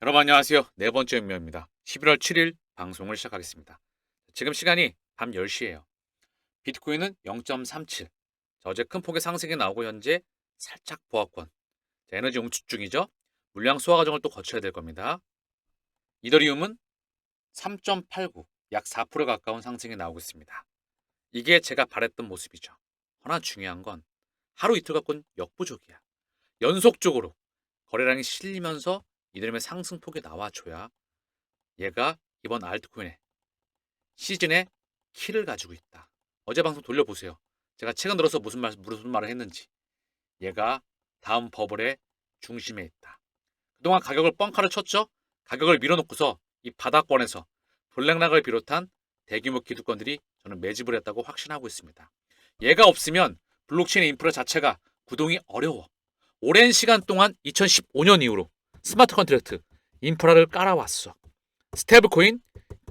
여러분 안녕하세요. 네 번째 운명입니다. 11월 7일 방송을 시작하겠습니다. 지금 시간이 밤 10시예요. 비트코인은 0.37. 어제 큰 폭의 상승이 나오고 현재 살짝 보합권. 에너지 응축 중이죠. 물량 소화 과정을 또 거쳐야 될 겁니다. 이더리움은 3.89. 약 4% 가까운 상승이 나오고 있습니다. 이게 제가 바랬던 모습이죠. 허나 중요한 건 하루 이틀 갖고는 역부족이야. 연속적으로 거래량이 실리면서 이더리움의 상승폭이 나와줘야 얘가 이번 알트코인의 시즌에 키를 가지고 있다. 어제 방송 돌려보세요. 제가 최근 들어서 무슨 말을 했는지. 얘가 다음 버블의 중심에 있다. 그동안 가격을 뻥카를 쳤죠. 가격을 밀어놓고서 이 바닥권에서 블랙락을 비롯한 대규모 기득권들이 저는 매집을 했다고 확신하고 있습니다. 얘가 없으면 블록체인 인프라 자체가 구동이 어려워. 오랜 시간 동안 2015년 이후로 스마트 컨트랙트 인프라를 깔아왔어. 스테이블코인,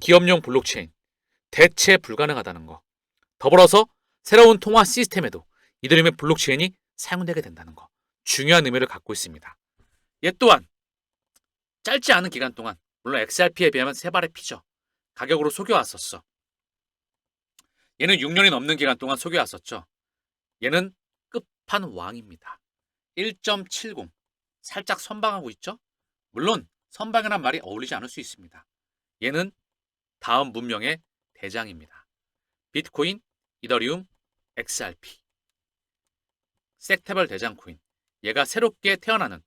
기업용 블록체인, 대체 불가능하다는 거. 더불어서 새로운 통화 시스템에도 이더리움의 블록체인이 사용되게 된다는 거. 중요한 의미를 갖고 있습니다. 얘 또한 짧지 않은 기간 동안, 물론 XRP에 비하면 세 발의 피죠. 가격으로 속여왔었어. 얘는 6년이 넘는 기간 동안 속여왔었죠. 얘는 끝판왕입니다. 1.70. 살짝 선방하고 있죠. 물론 선방이란 말이 어울리지 않을 수 있습니다. 얘는 다음 문명의 대장입니다. 비트코인, 이더리움, XRP. 섹터별 대장 코인. 얘가 새롭게 태어나는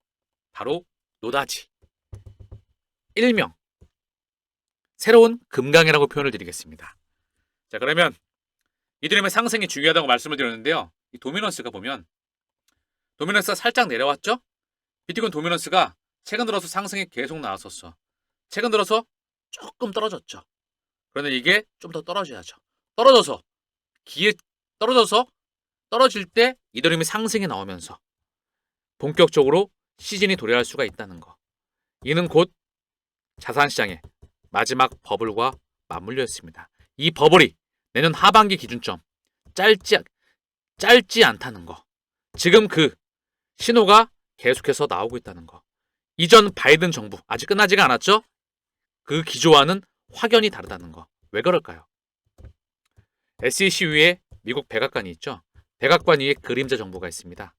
바로 노다지. 일명 새로운 금강이라고 표현을 드리겠습니다. 자, 그러면 이더리움의 상승이 중요하다고 말씀을 드렸는데요. 이 도미넌스가 보면 도미넌스가 살짝 내려왔죠? 비트코인 도미넌스가 최근 들어서 상승이 계속 나왔었어. 최근 들어서 조금 떨어졌죠. 그런데 이게 좀 더 떨어져야죠. 떨어질 때 이더리움이 상승이 나오면서 본격적으로 시즌이 도래할 수가 있다는 거. 이는 곧 자산시장의 마지막 버블과 맞물려 있습니다. 이 버블이 내년 하반기 기준점 짧지 않다는 거. 지금 그 신호가 계속해서 나오고 있다는 거. 이전 바이든 정부 아직 끝나지가 않았죠? 그 기조와는 확연히 다르다는 거. 왜 그럴까요? SEC 위에 미국 백악관이 있죠. 백악관 위에 그림자 정부가 있습니다.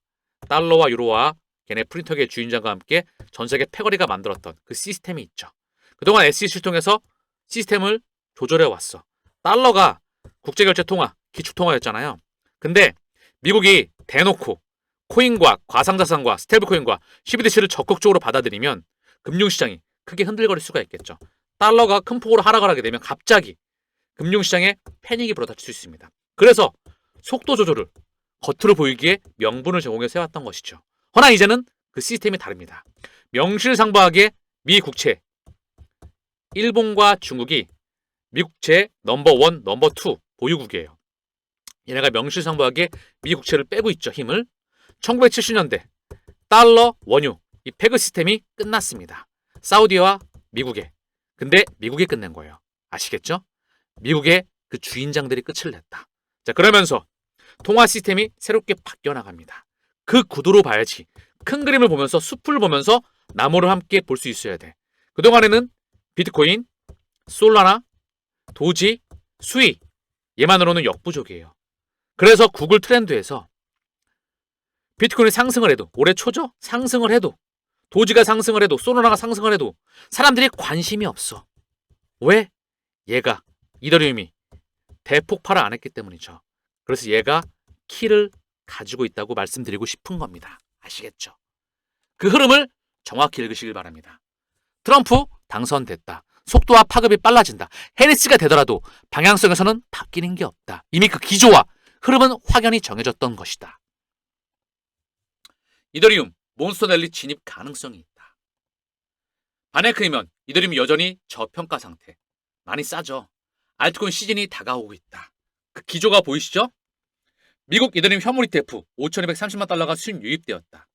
달러와 유로와 걔네 프린터계의 주인장과 함께 전세계 패거리가 만들었던 그 시스템이 있죠. 그동안 SEC를 통해서 시스템을 조절해 왔어. 달러가 국제결제통화, 기축통화였잖아요. 근데 미국이 대놓고 코인과 가상자산과 스테이블코인과 CBDC를 적극적으로 받아들이면 금융시장이 크게 흔들거릴 수가 있겠죠. 달러가 큰 폭으로 하락을 하게 되면 갑자기 금융시장에 패닉이 불어닥칠 수 있습니다. 그래서 속도 조절을 겉으로 보이기에 명분을 제공해 세웠던 것이죠. 허나 이제는 그 시스템이 다릅니다. 명실상부하게 미 국채, 일본과 중국이 미국채 넘버1, 넘버2 보유국이에요. 얘네가 명실상부하게 미 국채를 빼고 있죠. 힘을. 1970년대 달러, 원유 이 페그 시스템이 끝났습니다. 사우디와 미국에. 근데 미국이 끝낸 거예요. 아시겠죠? 미국의 그 주인장들이 끝을 냈다. 자, 그러면서 통화 시스템이 새롭게 바뀌어 나갑니다. 그 구도로 봐야지. 큰 그림을 보면서 숲을 보면서 나무를 함께 볼 수 있어야 돼. 그동안에는 비트코인, 솔라나, 도지, 수이 얘만으로는 역부족이에요. 그래서 구글 트렌드에서 비트코인이 상승을 해도 올해 초죠? 상승을 해도 도지가 상승을 해도 솔라나가 상승을 해도 사람들이 관심이 없어. 왜? 얘가 이더리움이 대폭발을 안 했기 때문이죠. 그래서 얘가 키를 가지고 있다고 말씀드리고 싶은 겁니다. 아시겠죠? 그 흐름을 정확히 읽으시길 바랍니다. 트럼프 당선됐다. 속도와 파급이 빨라진다. 해리스가 되더라도 방향성에서는 바뀌는 게 없다. 이미 그 기조와 흐름은 확연히 정해졌던 것이다. 이더리움 몬스터랠리 진입 가능성이 있다. 반에크이면 이더리움 여전히 저평가 상태. 많이 싸죠. 알트코인 시즌이 다가오고 있다. 그 기조가 보이시죠? 미국 이더리움 현물 ETF 5,230만 달러가 수입 유입되었다.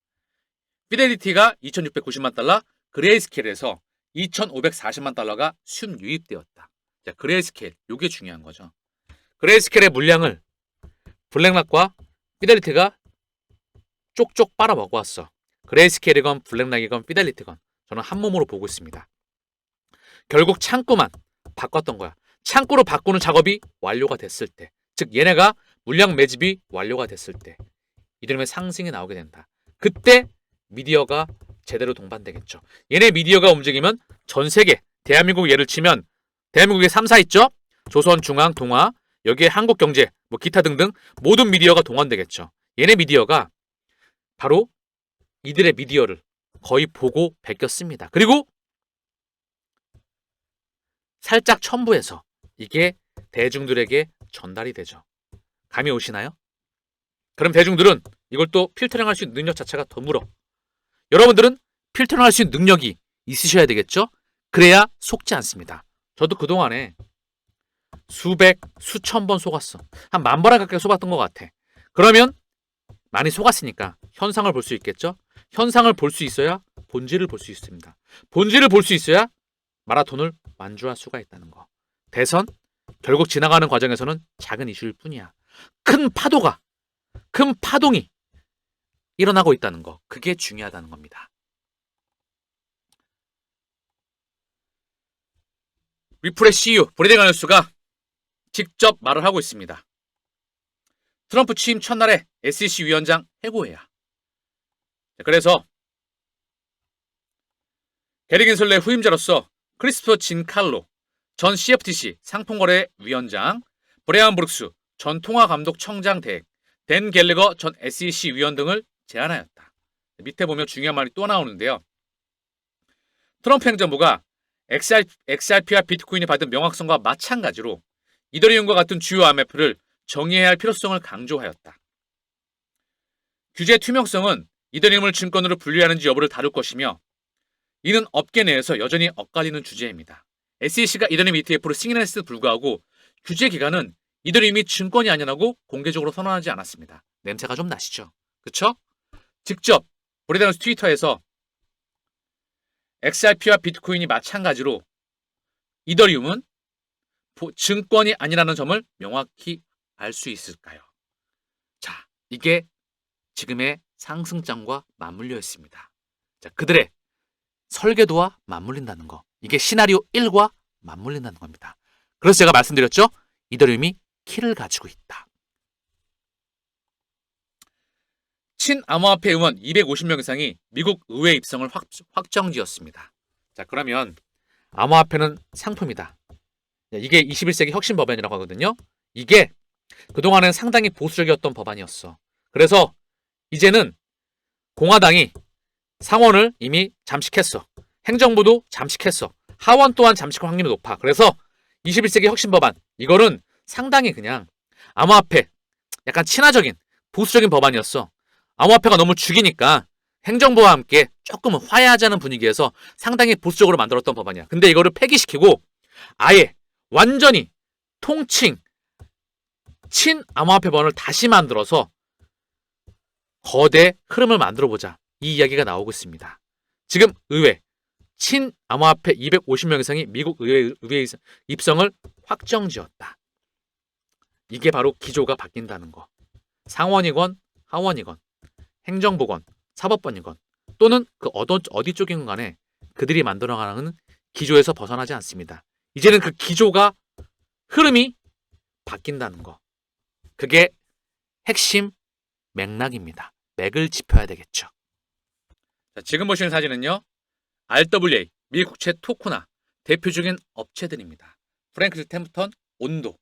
피델리티가 2,690만 달러, 그레이스케일에서 2,540만 달러가 수입 유입되었다. 자, 그레이스케일, 이게 중요한 거죠. 그레이스케일의 물량을 블랙락과 피델리티가 쪽쪽 빨아먹어왔어. 그레이스케일이건 블랙락이건 피델리티건 저는 한 몸으로 보고 있습니다. 결국 창구만 바꿨던 거야. 창구로 바꾸는 작업이 완료가 됐을 때, 즉 얘네가 물량 매집이 완료가 됐을 때 이들의 상승이 나오게 된다. 그때 미디어가 제대로 동반되겠죠. 얘네 미디어가 움직이면 전 세계, 대한민국 예를 치면 대한민국에 3사 있죠? 조선, 중앙, 동아, 여기에 한국경제, 뭐 기타 등등 모든 미디어가 동원되겠죠. 얘네 미디어가 바로 이들의 미디어를 거의 보고 베꼈습니다. 그리고 살짝 첨부해서 이게 대중들에게 전달이 되죠. 감이 오시나요? 그럼 대중들은 이걸 또 필터링할 수 있는 능력 자체가 드물어. 여러분들은 필터링할 수 있는 능력이 있으셔야 되겠죠? 그래야 속지 않습니다. 저도 그동안에 수백, 수천 번 속았어. 한 10,000번에 가까이 속았던 것 같아. 그러면 많이 속았으니까 현상을 볼 수 있겠죠? 현상을 볼 수 있어야 본질을 볼 수 있습니다. 본질을 볼 수 있어야 마라톤을 완주할 수가 있다는 거. 대선 결국 지나가는 과정에서는 작은 이슈일 뿐이야. 큰 파동이 일어나고 있다는 거. 그게 중요하다는 겁니다. 리플의 CEO 브래든 뉴스가 직접 말을 하고 있습니다. 트럼프 취임 첫날에 SEC 위원장 해고해야. 그래서 게리 겐슬러의 후임자로서 크리스토퍼 진칼로 전 CFTC 상품거래 위원장, 브레안 브룩스 전 통화감독청장 대행, 댄 갤러거 전 SEC 위원 등을 제안하였다. 밑에 보면 중요한 말이 또 나오는데요. 트럼프 행정부가 XRP와 비트코인이 받은 명확성과 마찬가지로 이더리움과 같은 주요 암호화폐를 정의해야 할 필요성을 강조하였다. 규제 투명성은 이더리움을 증권으로 분류하는지 여부를 다룰 것이며 이는 업계 내에서 여전히 엇갈리는 주제입니다. SEC가 이더리움 ETF를 승인했음에도 불구하고 규제 기간은 이더리움이 증권이 아니라고 공개적으로 선언하지 않았습니다. 냄새가 좀 나시죠? 그쵸? 직접 브래든 뉴스 트위터에서 XRP와 비트코인이 마찬가지로 이더리움은 증권이 아니라는 점을 명확히 알 수 있을까요? 자, 이게 지금의 상승장과 맞물려 있습니다. 자, 그들의 설계도와 맞물린다는 거. 이게 시나리오 1과 맞물린다는 겁니다. 그래서 제가 말씀드렸죠? 이더리움이 키를 가지고 있다. 친암호화폐 의원 250명 이상이 미국 의회 입성을 확정지었습니다. 자, 그러면 암호화폐는 상품이다. 이게 21세기 혁신 법안이라고 하거든요. 이게 그동안은 상당히 보수적이었던 법안이었어. 그래서 이제는 공화당이 상원을 이미 잠식했어. 행정부도 잠식했어. 하원 또한 잠식할 확률이 높아. 그래서 21세기 혁신 법안, 이거는 상당히 그냥 암호화폐, 약간 친화적인 보수적인 법안이었어. 암호화폐가 너무 죽이니까 행정부와 함께 조금은 화해하자는 분위기에서 상당히 보수적으로 만들었던 법안이야. 근데 이거를 폐기시키고 아예 완전히 통칭 친암호화폐 법안을 다시 만들어서 거대 흐름을 만들어보자. 이 이야기가 나오고 있습니다. 지금 의회 친암호화폐 250명 이상이 미국 의회 입성을 확정지었다. 이게 바로 기조가 바뀐다는 거. 상원이건 하원이건 행정부건 사법부이건 또는 그 어디 쪽이건 간에 그들이 만들어가는 기조에서 벗어나지 않습니다. 이제는 그 기조가 흐름이 바뀐다는 거. 그게 핵심 맥락입니다. 맥을 짚어야 되겠죠. 자, 지금 보시는 사진은요. RWA, 미국채 토코나 대표적인 업체들입니다. 프랭클 템프턴, 온도,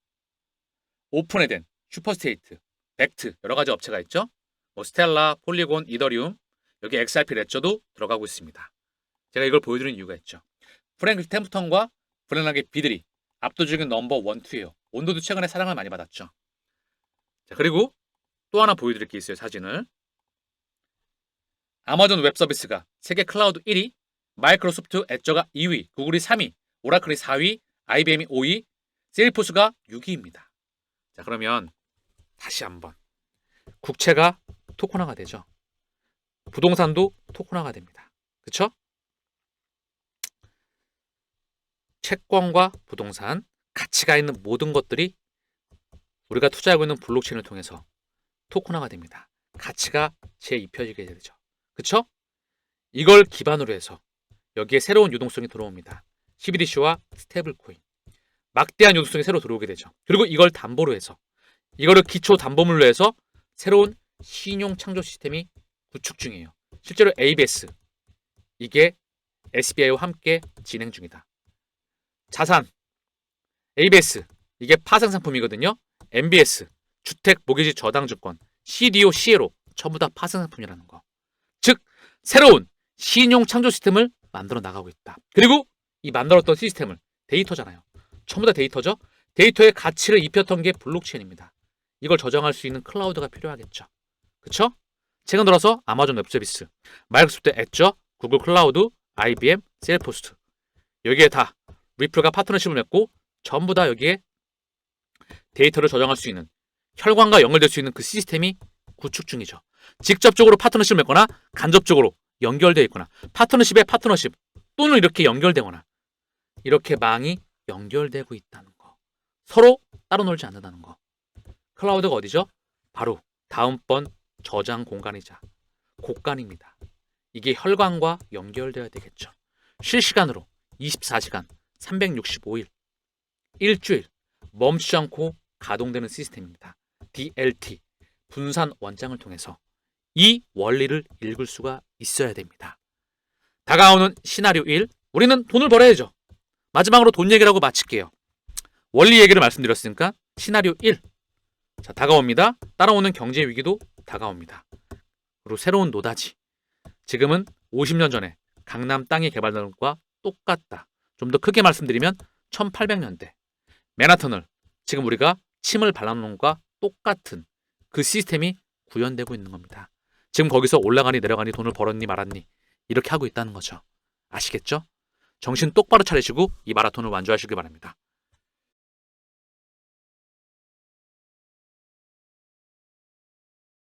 오픈에덴, 슈퍼스테이트, 벡트 여러 가지 업체가 있죠. 뭐 스텔라, 폴리곤, 이더리움, 여기 XRP 레저도 들어가고 있습니다. 제가 이걸 보여드리는 이유가 있죠. 프랭클 템프턴과 브레나게 비들이 압도적인 넘버 1, 2예요. 온도도 최근에 사랑을 많이 받았죠. 자, 그리고 또 하나 보여드릴 게 있어요. 사진을. 아마존 웹 서비스가 세계 클라우드 1위, 마이크로소프트 애저가 2위, 구글이 3위, 오라클이 4위, IBM이 5위, 세일포스가 6위입니다. 자, 그러면 다시 한번 국채가 토코나가 되죠. 부동산도 토코나가 됩니다. 그렇죠? 채권과 부동산, 가치가 있는 모든 것들이 우리가 투자하고 있는 블록체인을 통해서 토코나가 됩니다. 가치가 재입혀지게 되죠. 그렇죠? 이걸 기반으로 해서 여기에 새로운 유동성이 들어옵니다. CBDC와 스테이블 코인. 막대한 유동성이 새로 들어오게 되죠. 그리고 이걸 담보로 해서, 이거를 기초 담보물로 해서 새로운 신용 창조 시스템이 구축 중이에요. 실제로 ABS, 이게 SBI와 함께 진행 중이다. 자산, ABS, 이게 파생 상품이거든요. MBS, 주택 모기지 저당 주권, CDO, CLO 전부 다 파생 상품이라는 거. 즉 새로운 신용 창조 시스템을 만들어 나가고 있다. 그리고 이 만들었던 시스템을, 데이터잖아요. 전부 다 데이터죠. 데이터의 가치를 입혔던 게 블록체인입니다. 이걸 저장할 수 있는 클라우드가 필요하겠죠. 그쵸? 최근 들어서 아마존 웹서비스, 마이크로소프트 애저, 구글 클라우드, IBM, 셀포스트, 여기에 다 리플과 파트너십을 맺고 전부 다 여기에 데이터를 저장할 수 있는, 혈관과 연결될 수 있는 그 시스템이 구축 중이죠. 직접적으로 파트너십을 맺거나 간접적으로 연결되어 있거나, 파트너십에 파트너십 또는 이렇게 연결되거나, 이렇게 망이 연결되고 있다는 거. 서로 따로 놀지 않는다는 거. 클라우드가 어디죠? 바로 다음번 저장 공간이자 곳간입니다. 이게 혈관과 연결되어야 되겠죠. 실시간으로 24시간 365일 일주일 멈추지 않고 가동되는 시스템입니다. DLT, 분산 원장을 통해서 이 원리를 읽을 수가 있어야 됩니다. 다가오는 시나리오 1, 우리는 돈을 벌어야죠. 마지막으로 돈 얘기를 하고 마칠게요. 원리 얘기를 말씀드렸으니까 시나리오 1, 자, 다가옵니다. 따라오는 경제 위기도 다가옵니다. 그리고 새로운 노다지, 지금은 50년 전에 강남 땅이 개발된 것과 똑같다. 좀 더 크게 말씀드리면 1800년대 맨하탄을 지금 우리가 침을 발라놓은 것과 똑같은 그 시스템이 구현되고 있는 겁니다. 지금 거기서 올라가니 내려가니 돈을 벌었니 말았니 이렇게 하고 있다는 거죠. 아시겠죠? 정신 똑바로 차리시고 이 마라톤을 완주하시길 바랍니다.